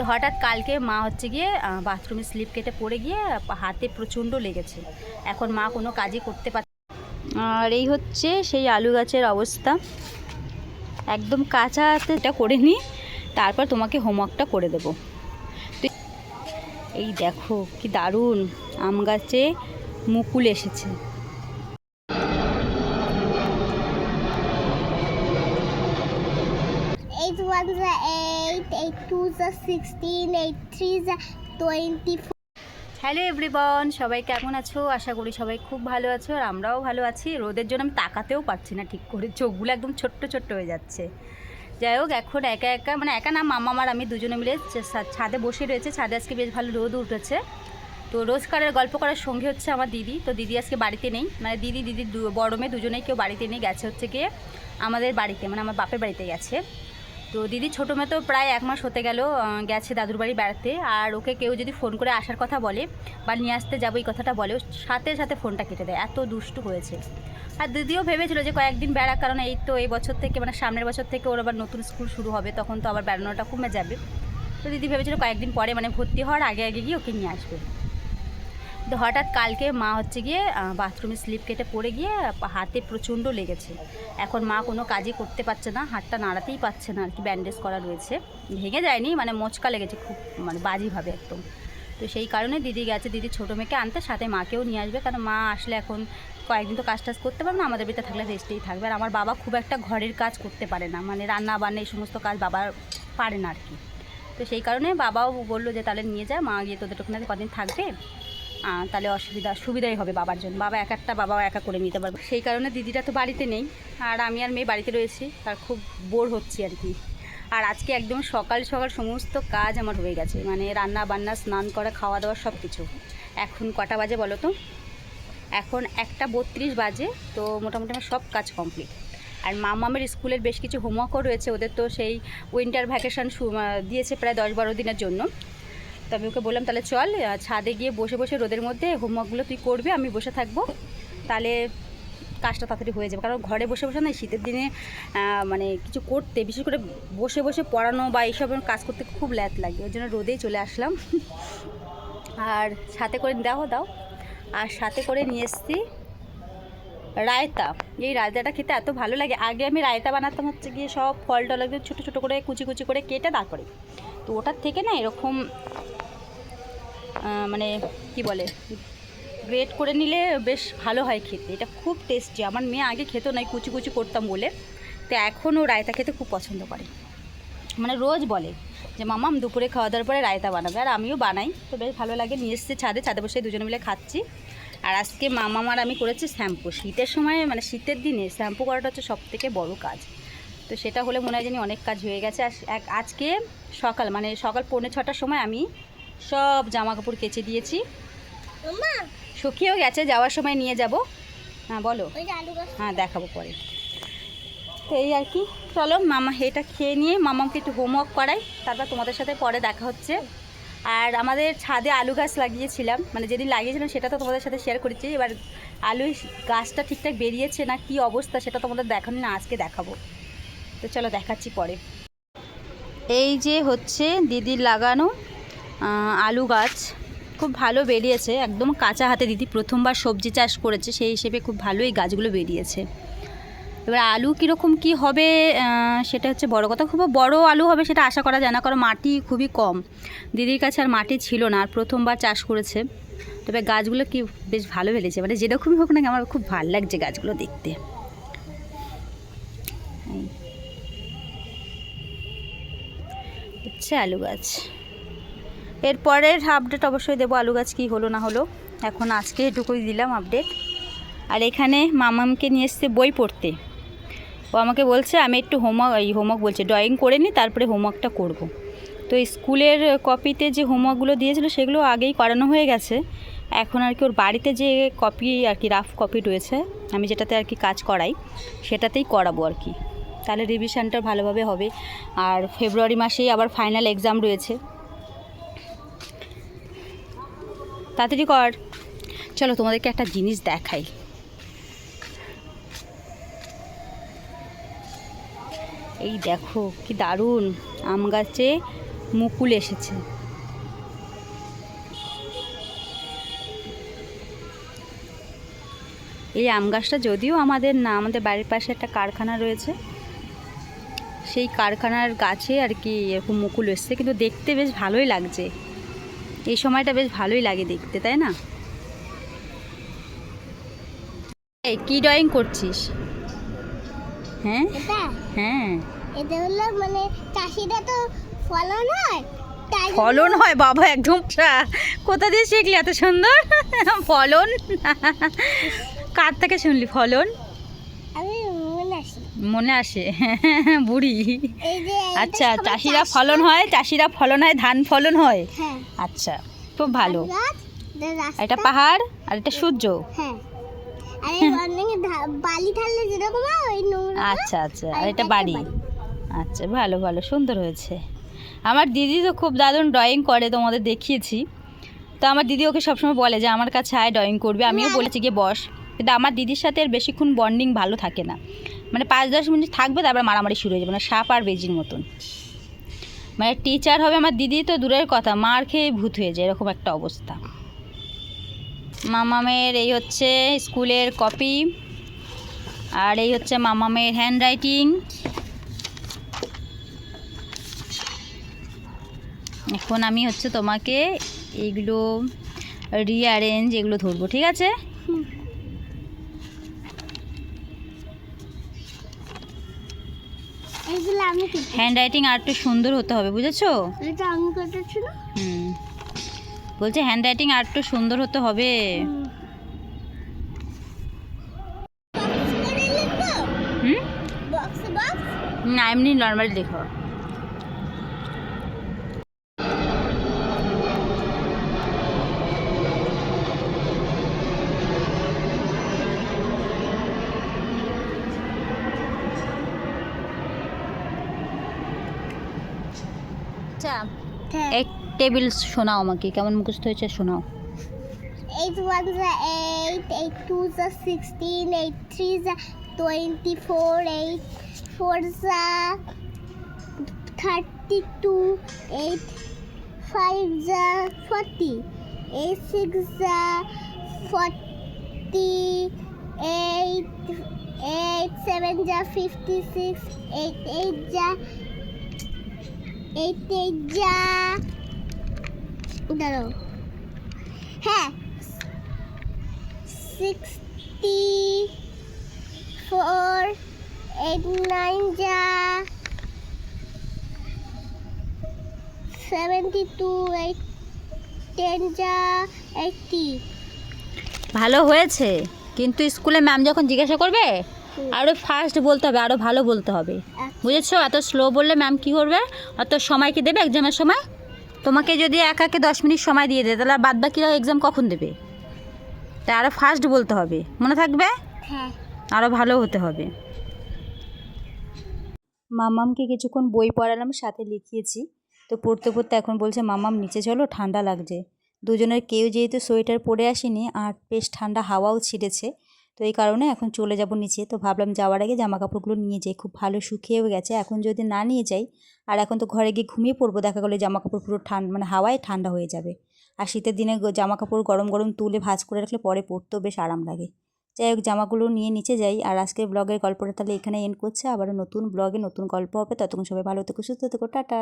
হঠাৎ কালকে মা হচ্ছে গিয়ে বাথরুমে স্লিপ কেটে পড়ে গিয়ে হাতে প্রচণ্ড লেগেছে। এখন মা কোনো কাজই করতে পারছে। আর এই হচ্ছে সেই আলু গাছের অবস্থা, একদম কাঁচা হাতে এটা করে নিই, তারপর তোমাকে হোমওয়ার্কটা করে দেবো। এই দেখো কি দারুণ আম গাছে মুকুল এসেছে। হ্যালো এভরিওয়ান, সবাই কেমন আছো? আশা করি সবাই খুব ভালো আছো, আর আমরাও ভালো আছি। রোদের জন্য আমি তাকাতেও পারছি না ঠিক করে, চোখগুলো একদম ছোট্ট ছোট্ট হয়ে যাচ্ছে। যাই হোক, এখন একা একা মানে একা না, মামা আর আমি দুজনে মিলে ছাদে বসে রয়েছে। ছাদে আজকে বেশ ভালো রোদ উঠেছে। তো রোজকারের গল্প করার সঙ্গে হচ্ছে আমার দিদি। তো দিদি আজকে বাড়িতে নেই, মানে দিদির বড় মেয়ে দুজনেই কেউ বাড়িতে নেই, গেছে হচ্ছে গিয়ে আমাদের বাড়িতে, মানে আমার বাপের বাড়িতে গেছে। তো দিদি ছোটো মেয়ে তো প্রায় 1 মাস হতে গেল গেছে দাদুর বাড়ি বেড়াতে। আর ওকে কেউ যদি ফোন করে আসার কথা বলে বা নিয়ে আসতে যাবো এই কথাটা বলে, সাথে সাথে ফোনটা কেটে দেয়, এত দুষ্টু হয়েছে। আর দিদিও ভেবেছিল যে কয়েকদিন বেড়াক, কারণ এই বছর থেকে মানে সামনের বছর থেকে ওর আবার নতুন স্কুল শুরু হবে, তখন তো আবার বেড়ানোটা কমে যাবে। তো দিদি ভেবেছিল কয়েকদিন পরে মানে ভর্তি হওয়ার আগে আগে গিয়ে ওকে নিয়ে আসবে। তো হঠাৎ কালকে মা হচ্ছে গিয়ে বাথরুমে স্লিপ কেটে পড়ে গিয়ে হাতে প্রচণ্ড লেগেছে। এখন মা কোনো কাজই করতে পারছে না, হাতটা নাড়াতেই পারছে না আর কি, ব্যান্ডেজ করা রয়েছে। ভেঙে যায়নি, মানে মোচকা লেগেছে খুব, মানে বাজেভাবে একদম। তো সেই কারণে দিদি গেছে দিদি ছোটো মেয়েকে আনতে, সাথে মাকেও নিয়ে আসবে, কারণ মা আসলে এখন কয়েকদিন তো কাজ টাজ করতে পারবে না, আমাদের বাড়িতে থাকলে রেস্টেই থাকবে। আর আমার বাবা খুব একটা ঘরের কাজ করতে পারে না, মানে রান্না বান্না এই সমস্ত কাজ বাবা পারে না আর কি। তো সেই কারণে বাবাও বললো যে তাহলে নিয়ে যা, মা গিয়ে তোদের ওখানে কদিন থাকবে, তাহলে সুবিধাই হবে বাবার জন্য, বাবা বাবাও একা করে নিতে পারবে। সেই কারণে দিদিটা তো বাড়িতে নেই, আর আমি আর মেয়ে বাড়িতে রয়েছি, আর খুব বোর হচ্ছি আর কি। আর আজকে একদম সকাল সকাল সমস্ত কাজ আমার হয়ে গেছে, মানে রান্না বান্না, স্নান করা, খাওয়া দাওয়া সব কিছু। এখন কটা বাজে বলো তো? এখন 1:32 বাজে। তো মোটামুটি আমার সব কাজ কমপ্লিট। আর মামামের স্কুলের বেশ কিছু হোমওয়ার্কও রয়েছে, ওদের তো সেই উইন্টার ভ্যাকেশন দিয়েছে প্রায় 10-12 দিনের জন্য। তো আমি ওকে বললাম তাহলে চল ছাদে গিয়ে বসে বসে রোদের মধ্যে হোমওয়ার্কগুলো তুই করবি, আমি বসে থাকবো, তাহলে কাজটা তাড়াতাড়ি হয়ে যাবে। কারণ ঘরে বসে বসে না শীতের দিনে মানে কিছু করতে, বিশেষ করে বসে বসে পড়ানো বা এইসব কাজ করতে খুব ল্যাদ লাগে, ওই জন্য রোদেই চলে আসলাম। আর সাথে করে দাও আর সাথে করে নিয়ে এসছি রায়তা। এই রায়তাটা খেতে এত ভালো লাগে। আগে আমি রায়তা বানাতাম হচ্ছে গিয়ে সব ফল টল একদম ছোটো ছোটো করে কুচি কুচি করে কেটে তারপরে, তো ওটার থেকে না এরকম মানে কি বলে, গ্রেট করে নিলে বেশ ভালো হয় খেতে, এটা খুব টেস্টি। আমার মেয়ে আগে খেত না, কুচি কুচি করতাম বলে, তো এখনও রায়তা খেতে খুব পছন্দ করে। মানে রোজ বলে যে মামাম দুপুরে খাওয়া দাওয়ার পরে রায়তা বানাবে, আর আমিও বানাই, তো বেশ ভালো লাগে। নিয়ে এসেছি ছাদে বসে দুজনে মিলে খাচ্ছি। আর আজকে মামাম আর আমি করেছি শ্যাম্পু। শীতের সময় মানে শীতের দিনে শ্যাম্পু করাটা হচ্ছে সবথেকে বড় কাজ, তো সেটা হলে মনে হয় জানি অনেক কাজ হয়ে গেছে। আর আজকে সকাল 5:45টার সময় আমি সব জামা কাপড় কেচে দিয়েছি, শুকিয়েও গেছে, যাওয়ার সময় নিয়ে যাব। হ্যাঁ বলো। হ্যাঁ দেখাবো পরে। তো এই আর কি, চলো মামা এটা খেয়ে নিয়ে মামাকে একটু হোমওয়ার্ক করাই, তারপর তোমাদের সাথে পরে দেখা হচ্ছে। আর আমাদের ছাদে আলু গাছ লাগিয়েছিলাম, মানে যেদিন লাগিয়েছিলাম সেটা তো তোমাদের সাথে শেয়ার করেছি। এবার আলু গাছটা ঠিকঠাক বেরিয়েছে না কি অবস্থা সেটা তোমাদের দেখানো না, আজকে দেখাবো। তো চলো দেখাচ্ছি পরে। এই যে হচ্ছে দিদির লাগানো আলু গাছ, খুব ভালো বেরিয়েছে, একদম কাঁচা হাতে দিদি প্রথমবার সবজি চাষ করেছে, সেই হিসেবে খুব ভালো এই গাছগুলো বেরিয়েছে। এবার আলু কীরকম কি হবে সেটা হচ্ছে বড় কথা, খুব বড় আলু হবে সেটা আশা করা যায় না, কারণ মাটি খুবই কম দিদির কাছে, আর মাটি ছিল না, আর প্রথমবার চাষ করেছে। তবে গাছগুলো কি বেশ ভালো বেরিয়েছে, মানে যেরকমই হোক না আমার খুব ভালো লাগছে গাছগুলো দেখতে। হচ্ছে আলু গাছ, এরপরের আপডেট অবশ্যই দেবো আলু গাছ কী হলো না হলো, এখন আজকে এটুকুই দিলাম আপডেট। আর এখানে মামামকে নিয়ে এসছে বই পড়তে, ও আমাকে বলছে আমি একটু হোমওয়ার্ক বলছে ড্রয়িং করে নিই, তারপরে হোমওয়ার্কটা করব। তো স্কুলের কপিতে যে হোমওয়ার্কগুলো দিয়েছিল সেগুলো আগেই করানো হয়ে গেছে, এখন আর কি ওর বাড়িতে যে কপি আর কি রাফ কপি রয়েছে, আমি যেটাতে আর কি কাজ করাই সেটাতেই করাবো আর কি, তাহলে রিভিশনটা ভালোভাবে হবে। আর ফেব্রুয়ারি মাসেই আবার ফাইনাল এক্সাম রয়েছে, তাড়াতাড়ি কর। চলো তোমাদেরকে একটা জিনিস দেখাই, এই দেখো কি দারুণ আম গাছে মুকুল এসেছে। এই আম গাছটা যদিও আমাদের না, আমাদের বাড়ির পাশে একটা কারখানা রয়েছে, সেই কারখানার গাছে আর কি এরকম মুকুল এসছে, কিন্তু দেখতে বেশ ভালোই লাগছে। এই সময়টা বেশ ভালোই লাগে দেখতে, তাই না? এই কি ড্রয়িং করছিস? হ্যাঁ হ্যাঁ, এটা হলো মানে চাষিরা তো ফলন হয়, ফলন হয় বাবা, একদম কোথা দিয়ে শিখলি এত সুন্দর ফলন? কার থেকে শুনলি ফলন? আমি মনে আসে বুড়ি। এই যে আচ্ছা, চাষিরা ফলন হয়, চাষিরা ফলন হয়, ধান ফলন হয়। হ্যাঁ, আচ্ছা, খুব ভালো। রাস্তা, এটা পাহাড় আর এটা সূর্য। হ্যাঁ, আরে অনেক বালি ঢাললে যেরকম হয় ওই নোংরা। আচ্ছা আচ্ছা, আর এটা বাড়ি। আচ্ছা, ভালো ভালো, সুন্দর হয়েছে। আমার দিদি তো খুব দারুণ ড্রয়িং করে, তোমাদের দেখিয়েছি। তো আমার দিদি ওকে সবসময় বলে যে আমার কাছে আয় ড্রয়িং করবি, আমিও বলেছি গিয়ে বস, কিন্তু আমার দিদির সাথে এর বেশিক্ষণ বন্ডিং ভালো থাকে না, মানে 5-10 মিনিট থাকবে তারপর মারামারি শুরু হয়ে যাবে, মানে সাপ আর বেজির মতন। মানে টিচার হবে আমার দিদি তো দূরের কথা, মার খেয়ে ভূত হয়ে যায়, এরকম একটা অবস্থা। মামামের এই হচ্ছে স্কুলের কপি, আর এই হচ্ছে মামামের হ্যান্ড রাইটিং। এখন আমি হচ্ছে তোমাকে এইগুলো রিঅ্যারেঞ্জ এগুলো ধরবো, ঠিক আছে? এইগুলো আমি হ্যান্ড রাইটিং আর একটু সুন্দর হতে হবে, বুঝেছো? এটা আমি করেছি না। বলছে হ্যান্ড রাইটিং আর একটু সুন্দর হতে হবে। বক্স বক্স না, এমনি নর্মাল লেখো। আচ্ছা, এক টেবিল শোনাও আমাকে, কেমন মুখস্থ হয়েছে শোনাও। 8 1s are 8, 8 2s are 16, 8 3s are 24, 8 4s are 32, 8 5s are 40, 8 6s are 40, 8 7s are 56, 8 8s are 8 8s are দাঁড়াও, হ্যাঁ 64, 8 9 যা 72, 8 10 যা 80। ভালো হয়েছে, কিন্তু স্কুলে ম্যাম যখন জিজ্ঞাসা করবে আরও ফাস্ট বলতে হবে, আরও ভালো বলতে হবে, বুঝেছো? এত স্লো বললে ম্যাম কী করবে? অত সময় কি দেবে এক্সামের সময়? তোমাকে যদি একাকে 10 মিনিট সময় দিয়ে দেয়, তাহলে বাদ বাকিরা এক্সাম কখন দেবে? তাই আরও ফাস্ট বলতে হবে, মনে থাকবে? হ্যাঁ, আরও ভালো হতে হবে। মামামকে কিছুক্ষণ বই পড়ালাম, সাথে লিখিয়েছি। তো পড়তে পড়তে এখন বলছে মামাম নিচে চলো, ঠান্ডা লাগছে। দুজনের কেউ যেহেতু সোয়েটার পরে আসেনি, আর বেশ ঠান্ডা হাওয়াও ছিঁড়েছে, তো এই কারণে এখন চলে যাব নিচে। তো ভাবলাম যাওয়ার আগে জামা কাপড়গুলো নিয়ে যাই, খুব ভালো শুকিয়েও গেছে। এখন যদি না নিয়ে যাই, আর এখন তো ঘরে গিয়ে ঘুমিয়ে পড়বো, দেখা গেলো জামা কাপড় পুরো ঠান্ডা, মানে হাওয়ায় ঠান্ডা হয়ে যাবে। আর শীতের দিনে জামা কাপড় গরম গরম তুলে ভাঁজ করে রাখলে পরে পরতেও বেশ আরাম লাগে। যাই হোক, জামাগুলো নিয়ে নিচে যাই। আর আজকের ব্লগের গল্পটা তাহলে এখানে এন্ড করছে, আবার নতুন ব্লগে নতুন গল্প হবে। ততক্ষণ সবাই ভালো থেকো, সুস্থ থেকো, টাটা।